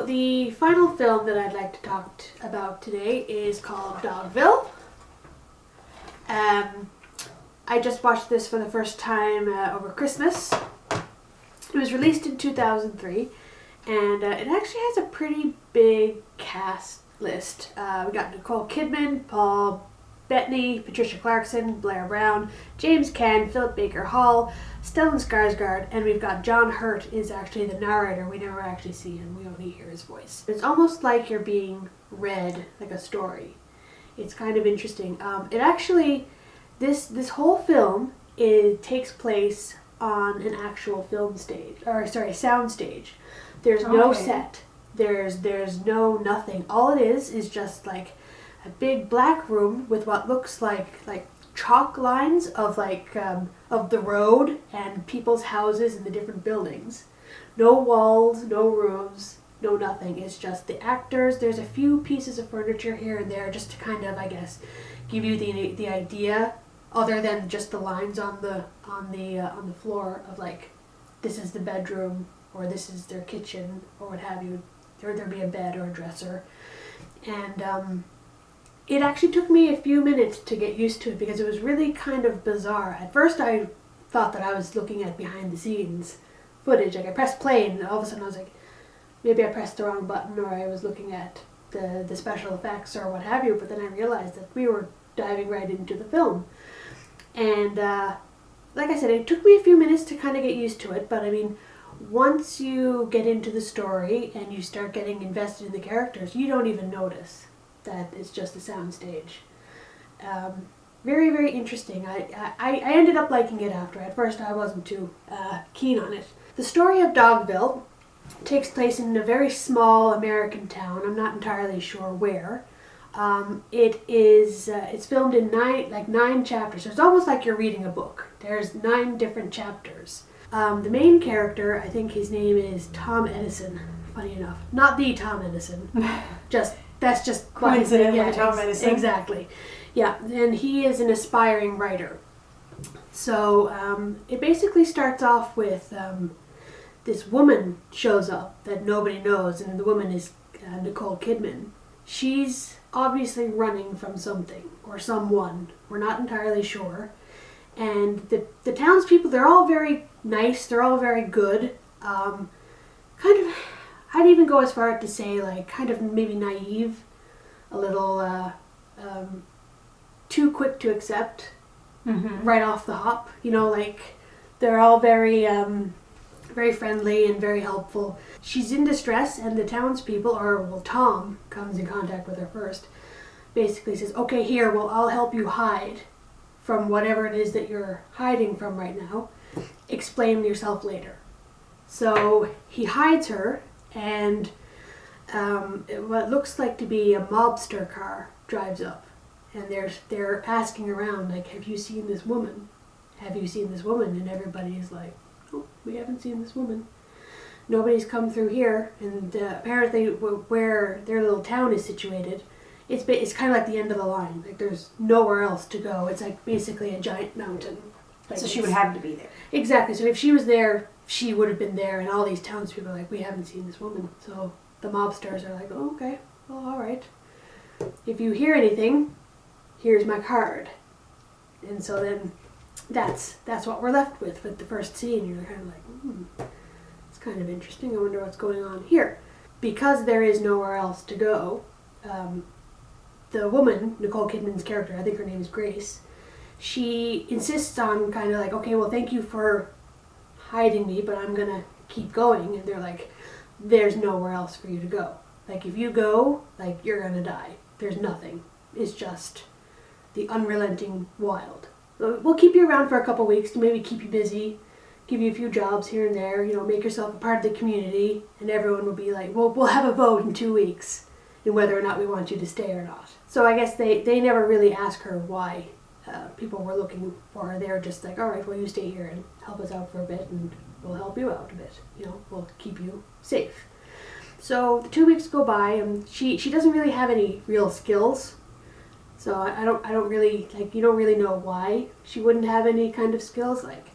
The final film that I'd like to talk about today is called Dogville. I just watched this for the first time over Christmas. It was released in 2003, and it actually has a pretty big cast list. We got Nicole Kidman, Paul Bettany, Patricia Clarkson, Blair Brown, James Caan, Philip Baker Hall, Stellan Skarsgård, and we've got John Hurt is actually the narrator. We never actually see him, we only hear his voice. It's almost like you're being read like a story. It's kind of interesting. It actually, this whole film, it takes place on an actual film stage, or sorry, sound stage. There's no set. There's no nothing. All it is just like a big black room with what looks like chalk lines of of the road and people's houses and the different buildings. No walls, no roofs, no nothing. It's just the actors. There's a few pieces of furniture here and there just to kind of, I guess, give you the idea, other than just the lines on the floor of like, this is the bedroom or this is their kitchen or what have you. There'd be a bed or a dresser. And it actually took me a few minutes to get used to it because it was really kind of bizarre. At first I thought that I was looking at behind the scenes footage. Like I pressed play and all of a sudden I was like, maybe I pressed the wrong button or I was looking at the special effects or what have you, but then I realized that we were diving right into the film. And like I said, it took me a few minutes to kind of get used to it, but I mean, once you get into the story and you start getting invested in the characters, you don't even notice that it's just a sound stage. Very, very interesting. I ended up liking it after. At first I wasn't too keen on it. The story of Dogville takes place in a very small American town. I'm not entirely sure where. It's filmed in nine chapters. So it's almost like you're reading a book. There's 9 different chapters. The main character, I think his name is Tom Edison, funny enough. Not the Tom Edison. That's just coincidentally Tom Edison. Exactly. Yeah, and he is an aspiring writer. So it basically starts off with this woman shows up that nobody knows, and the woman is Nicole Kidman. She's obviously running from something or someone. We're not entirely sure. And the townspeople, they're all very nice. They're all very good. Kind of, I'd even go as far as to say like kind of maybe naive, a little too quick to accept right off the hop. You know, like they're all very very friendly and very helpful. She's in distress, and the townspeople, Tom comes in contact with her first, basically says, okay, here, well, I'll help you hide from whatever it is that you're hiding from right now. Explain yourself later. So he hides her, and what looks like to be a mobster car drives up, and they're asking around, like, have you seen this woman? Have you seen this woman? And everybody is like, oh, we haven't seen this woman. Nobody's come through here, and apparently where their little town is situated, it's kind of like the end of the line. Like there's nowhere else to go. It's like basically a giant mountain. Like so she would have to be there. Exactly. So if she was there, she would have been there, and all these townspeople are like, we haven't seen this woman. So the mobsters are like, oh, okay, well, all right. If you hear anything, here's my card. And so then that's what we're left with the first scene. You're kind of like, it's kind of interesting. I wonder what's going on here. Because there is nowhere else to go, the woman, Nicole Kidman's character, I think her name is Grace, she insists on kind of like, okay, well, thank you for hiding me, but I'm gonna keep going. And they're like, there's nowhere else for you to go. Like, if you go, like, you're gonna die. There's nothing. It's just the unrelenting wild. We'll keep you around for a couple weeks to maybe keep you busy, give you a few jobs here and there, you know, make yourself a part of the community, and everyone will be like, well, we'll have a vote in 2 weeks in whether or not we want you to stay or not. So I guess they never really ask her why people were looking for her. They were just like, all right, well, you stay here and help us out for a bit, and we'll help you out a bit. You know, we'll keep you safe. So the 2 weeks go by, and she doesn't really have any real skills. So I don't really, like, you don't really know why she wouldn't have any kind of skills, like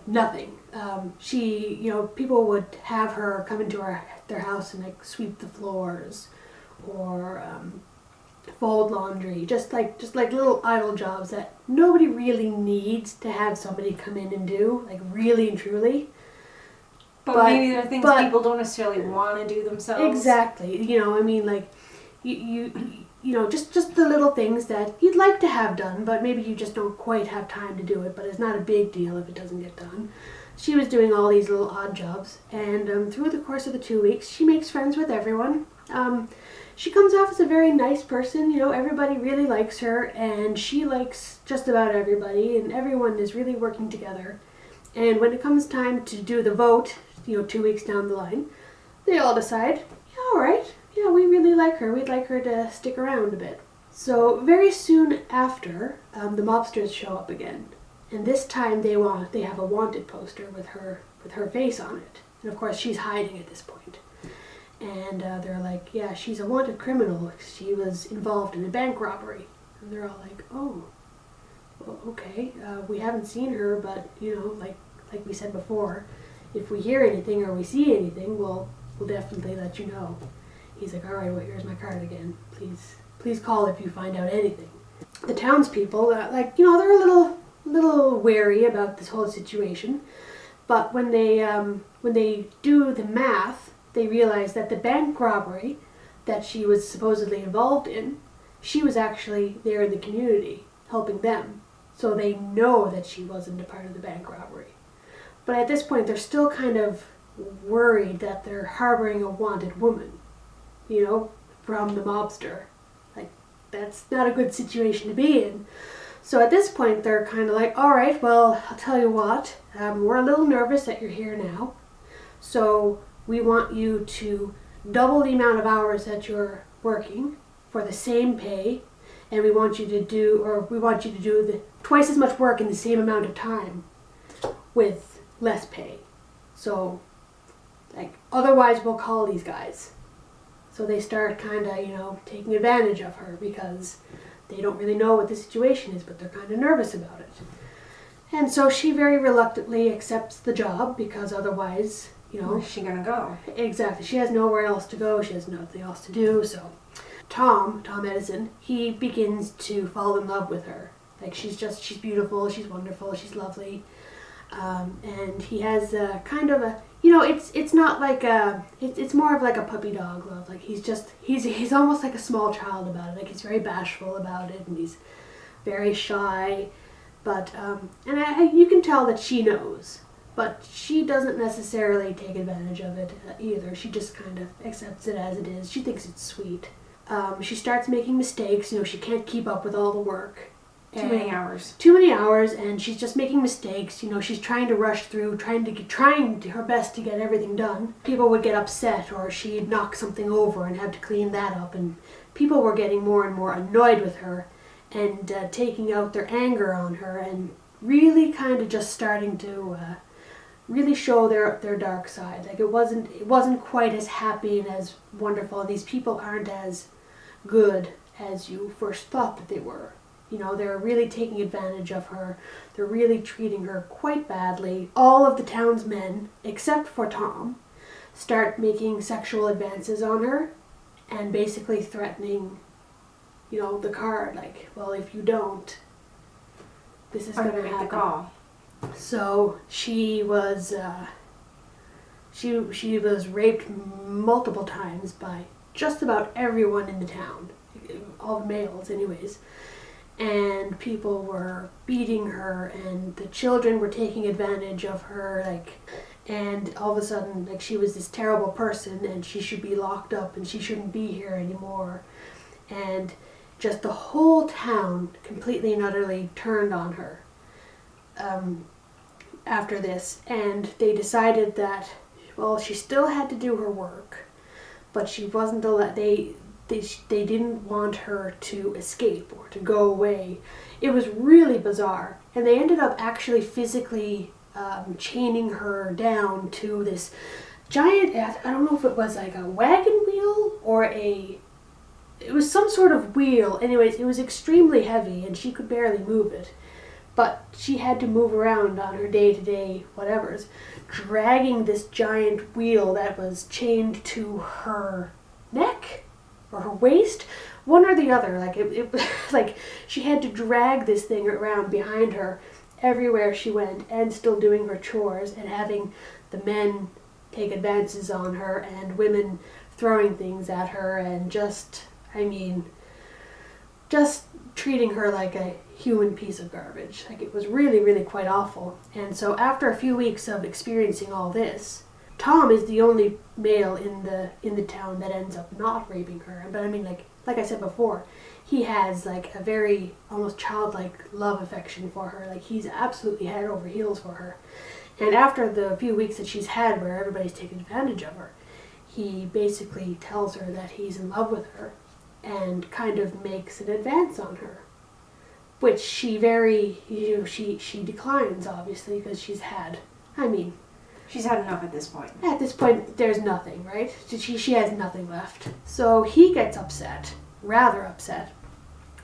nothing. She, you know, people would have her come into her their house and like sweep the floors or fold laundry, just like little idle jobs that nobody really needs to have somebody come in and do, like really and truly. But maybe there are things people don't necessarily want to do themselves. Exactly. You know, I mean, like you know, just the little things that you'd like to have done, but maybe you just don't quite have time to do it. But it's not a big deal if it doesn't get done. She was doing all these little odd jobs, and through the course of the 2 weeks, she makes friends with everyone. She comes off as a very nice person, you know, everybody really likes her, and she likes just about everybody, and everyone is really working together. And when it comes time to do the vote, you know, 2 weeks down the line, they all decide, yeah, all right, yeah, we really like her, we'd like her to stick around a bit. So very soon after, the mobsters show up again, and this time they have a wanted poster with her face on it, and of course she's hiding at this point. And they're like, yeah, she's a wanted criminal. She was involved in a bank robbery. And they're all like, oh, well, okay. We haven't seen her, but, you know, like we said before, if we hear anything or we see anything, we'll definitely let you know. He's like, all right, well, here's my card again. Please call if you find out anything. The townspeople, like, you know, they're a little wary about this whole situation. But when they do the math, they realized that the bank robbery that she was supposedly involved in, she was actually there in the community helping them. So they know that she wasn't a part of the bank robbery. But at this point, they're still kind of worried that they're harboring a wanted woman, you know, from the mobster. Like, that's not a good situation to be in. So at this point, they're kind of like, all right, well, I'll tell you what, we're a little nervous that you're here now. So we want you to double the amount of hours that you're working for the same pay, and we want you to do twice as much work in the same amount of time with less pay. So, like, otherwise we'll call these guys. So they start kind of, you know, taking advantage of her because they don't really know what the situation is, but they're kind of nervous about it. And so she very reluctantly accepts the job because otherwise, you know, where's she gonna go? Exactly. She has nowhere else to go. She has nothing else to do. So Tom Edison, he begins to fall in love with her. Like, she's beautiful, she's wonderful, she's lovely. And he has kind of a, you know, it's not like it's more of like a puppy dog love. Like, he's almost like a small child about it. Like, he's very bashful about it, and he's very shy. But, you can tell that she knows. But she doesn't necessarily take advantage of it either. She just kind of accepts it as it is. She thinks it's sweet. She starts making mistakes. You know, she can't keep up with all the work. Too many hours. Too many hours, and she's just making mistakes. You know, she's trying to rush through, trying her best to get everything done. People would get upset, or she'd knock something over and have to clean that up. And people were getting more and more annoyed with her and taking out their anger on her and really kind of just starting to really show their dark side. Like, it wasn't quite as happy and as wonderful. These people aren't as good as you first thought that they were. You know, they're really taking advantage of her. They're really treating her quite badly. All of the town's men, except for Tom, start making sexual advances on her and basically threatening, you know, the card. Like, well, if you don't, this is going to happen. The call. So she was raped multiple times by just about everyone in the town, all the males anyways, and people were beating her, and the children were taking advantage of her, like, and all of a sudden, like, she was this terrible person and she should be locked up and she shouldn't be here anymore, and just the whole town completely and utterly turned on her after this, and they decided that, well, she still had to do her work, but she wasn't they didn't want her to escape or to go away. It was really bizarre, and they ended up actually physically chaining her down to this giant, I don't know if it was like a wagon wheel or it was some sort of wheel. Anyways, it was extremely heavy and she could barely move it. but she had to move around on her day-to-day whatevers, dragging this giant wheel that was chained to her neck or her waist, one or the other. Like it like she had to drag this thing around behind her everywhere she went, and still doing her chores, and having the men take advances on her, and women throwing things at her, and just treating her like a human piece of garbage. Like, it was really, really quite awful. And so after a few weeks of experiencing all this, Tom is the only male in the town that ends up not raping her. But I mean, like I said before, he has like a very almost childlike love affection for her. Like, he's absolutely head over heels for her. And after the few weeks that she's had where everybody's taken advantage of her, he basically tells her that he's in love with her and kind of makes an advance on her, which she she declines, obviously, because she's had enough at this point. At this point, there's nothing, right? She has nothing left. So he gets upset, rather upset,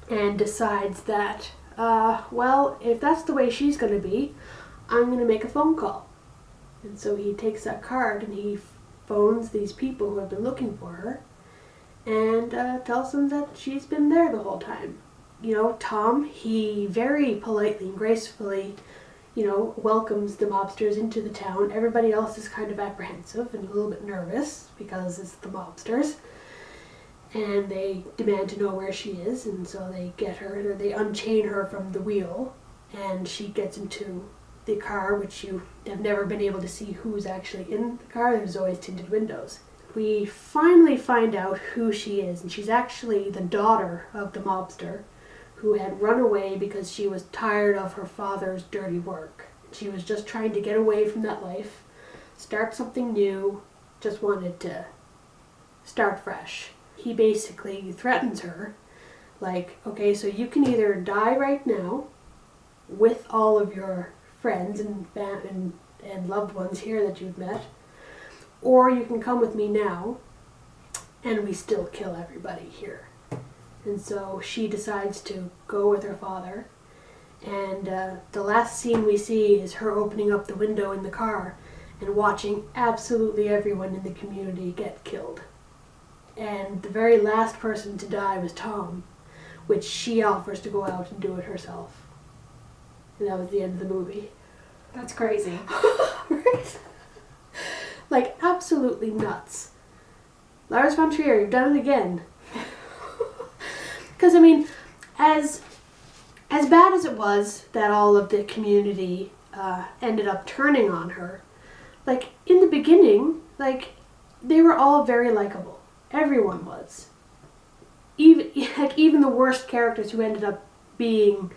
and decides that, well, if that's the way she's going to be, I'm going to make a phone call. And so he takes that card and he phones these people who have been looking for her, and tells them that she's been there the whole time. You know, Tom, he very politely and gracefully, welcomes the mobsters into the town. Everybody else is kind of apprehensive and a little bit nervous because it's the mobsters. And they demand to know where she is, and so they get her, or they unchain her from the wheel, and she gets into the car, which you have never been able to see who's actually in the car. There's always tinted windows. We finally find out who she is, and she's actually the daughter of the mobster who had run away because she was tired of her father's dirty work. She was just trying to get away from that life, start something new, just wanted to start fresh. He basically threatens her, like, okay, so you can either die right now with all of your friends and loved ones here that you've met, or you can come with me now and we still kill everybody here. And so she decides to go with her father, and the last scene we see is her opening up the window in the car and watching absolutely everyone in the community get killed. And the very last person to die was Tom, which she offers to go out and do it herself. And that was the end of the movie. That's crazy. Right? Like, absolutely nuts. Lars von Trier, you've done it again. Because, I mean, as bad as it was that all of the community ended up turning on her, like, in the beginning, like, they were all very likable. Everyone was. Even the worst characters who ended up being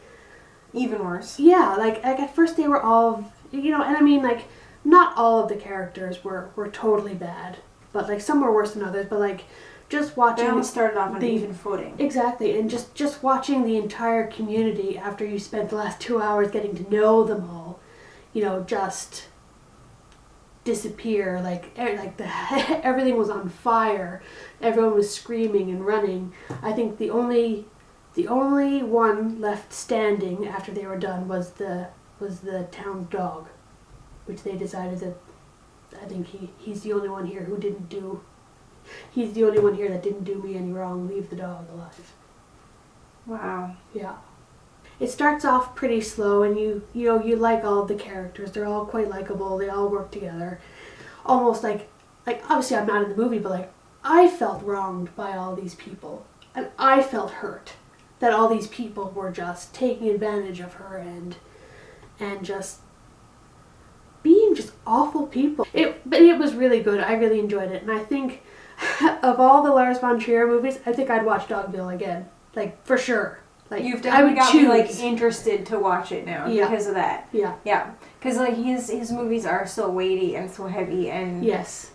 even worse. Yeah, like at first they were all, and I mean, like, not all of the characters were totally bad, but like some were worse than others, but like just watching... They all started off on an even footing. Exactly, and just watching the entire community after you spent the last 2 hours getting to know them all, just disappear, everything was on fire, everyone was screaming and running. I think the only one left standing after they were done was the town's dog, which they decided that, I think he's the only one here who didn't do, he's the only one here that didn't do me any wrong, leave the dog alive. Wow. Yeah. It starts off pretty slow, and you like all the characters. They're all quite likable. They all work together. Almost like obviously I'm not in the movie, but like I felt wronged by all these people, and I felt hurt that all these people were just taking advantage of her and just being just awful people. But it was really good. I really enjoyed it, and I think of all the Lars von Trier movies, I think I'd watch Dogville again, like for sure. Like, you've definitely got me like interested to watch it now because of that. Yeah. Yeah. Because like his movies are so weighty and so heavy, and yes.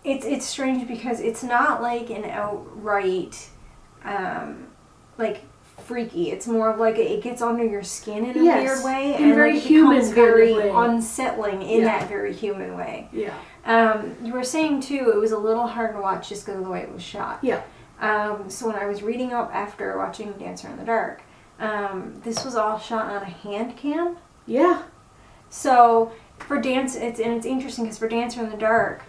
It's strange because it's not like an outright like freaky. It's more of like it gets under your skin in a weird way, and very like, it human becomes very kind of way. Unsettling in that very human way. Yeah. You were saying too, it was a little hard to watch just because of the way it was shot. Yeah. So when I was reading up after watching Dancer in the Dark, this was all shot on a hand cam. Yeah. So for Dance, it's interesting because for Dancer in the Dark,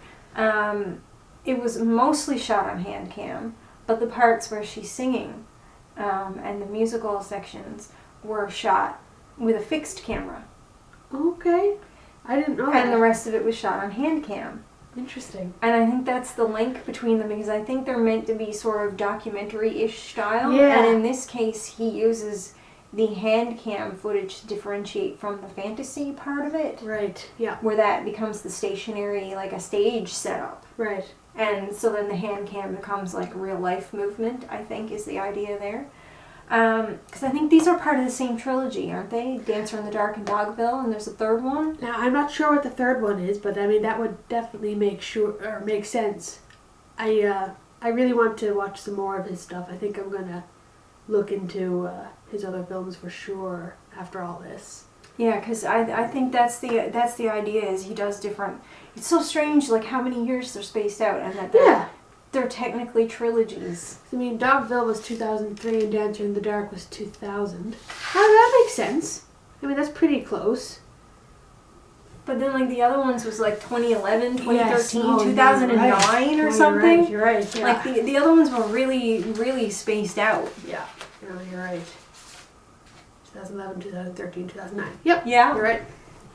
it was mostly shot on hand cam, but the parts where she's singing and the musical sections were shot with a fixed camera. Okay. I didn't know that. And the rest of it was shot on hand cam. Interesting. And I think that's the link between them, because I think they're meant to be sort of documentary-ish style. Yeah. And in this case, he uses the hand cam footage to differentiate from the fantasy part of it. Right. Yeah. Where that becomes the stationary, like a stage setup. Right. And so then the hand cam becomes like real life movement, I think, is the idea there. Because I think these are part of the same trilogy, aren't they? Dancer in the Dark and Dogville, and there's a third one. Now, I'm not sure what the third one is, but I mean, that would definitely make sense. I really want to watch some more of his stuff. I think I'm going to look into his other films for sure after all this. Yeah, because I think that's the idea, is he does different. It's so strange, like how many years they're spaced out, and that they're technically trilogies. I mean, Dogville was 2003 and Dancer in the Dark was 2000. How does that make sense? I mean, that's pretty close. But then, like, the other ones was like 2011, 2013, yes. 2009 right. or something. You're right. Yeah. Like, the other ones were really, really spaced out. Yeah, you're right. 2011, 2013, 2009. Yep. Yeah. You're right.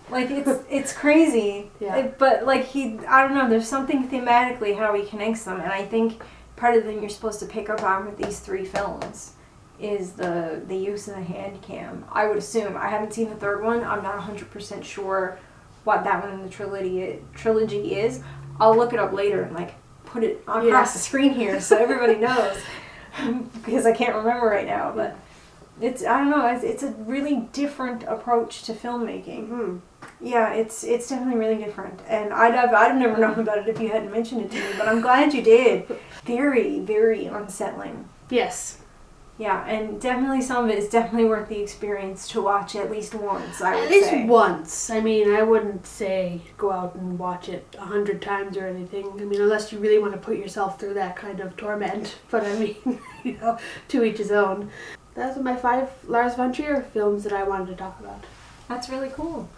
Like, it's crazy. Yeah. But, like, I don't know, there's something thematically how he connects them. And I think part of the thing you're supposed to pick up on with these three films is the use of the hand cam. I would assume. I haven't seen the third one. I'm not 100% sure what that one in the trilogy is. I'll look it up later and, like, put it across the screen here so everybody knows. Because I can't remember right now. But I don't know, it's a really different approach to filmmaking. Mm-hmm. Yeah, it's definitely really different, and I'd have never known about it if you hadn't mentioned it to me, but I'm glad you did. Very, very unsettling. Yes. Yeah, and definitely some of it is definitely worth the experience to watch at least once, I would say. At least once. I mean, I wouldn't say go out and watch it 100 times or anything. I mean, unless you really want to put yourself through that kind of torment. But I mean, you know, to each his own. Those are my 5 Lars von Trier films that I wanted to talk about. That's really cool.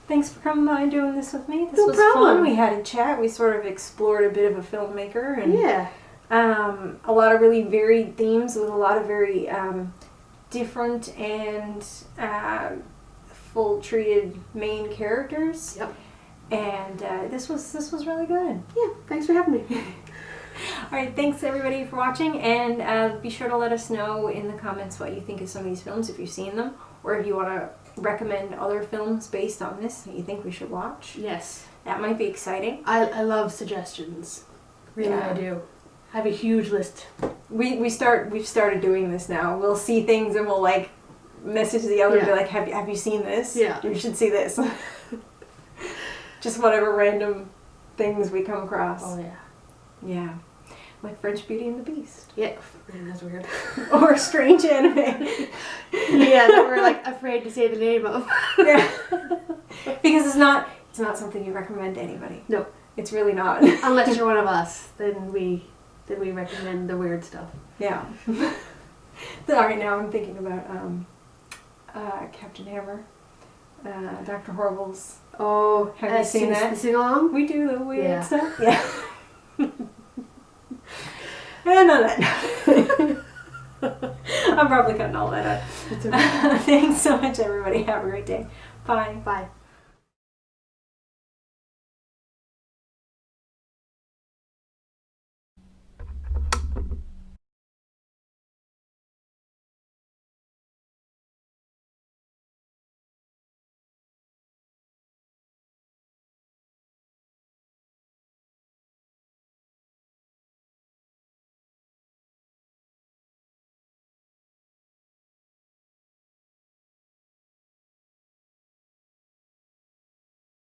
Thanks for coming by and doing this with me. This no was problem. Fun. We had a chat. We sort of explored a bit of a filmmaker. And yeah. A lot of really varied themes with a lot of very different and full-treated main characters. Yep. And this was really good. Yeah, thanks for having me. Alright, thanks everybody for watching, and be sure to let us know in the comments what you think of some of these films, if you've seen them, or if you want to recommend other films based on this that you think we should watch. Yes. That might be exciting. I love suggestions. Really, I do. I have a huge list. We've started doing this now. We'll see things and we'll like message the other and be like, have you seen this? Yeah. You should see this. Just whatever random things we come across. Oh yeah. Yeah. Like French Beauty and the Beast. Yeah. Man, that's weird. Or strange anime. Yeah, that we're like afraid to say the name of. Yeah. Because it's not something you recommend to anybody. No. It's really not. Unless you're one of us, then we recommend the weird stuff. Yeah. Alright, now I'm thinking about Captain Hammer. Dr. Horrible's. Oh, have you seen that? The sing-along? We do the weird stuff. Yeah. And none of that. I'm probably cutting all that out. It's okay. Thanks so much, everybody. Have a great day. Bye. Bye.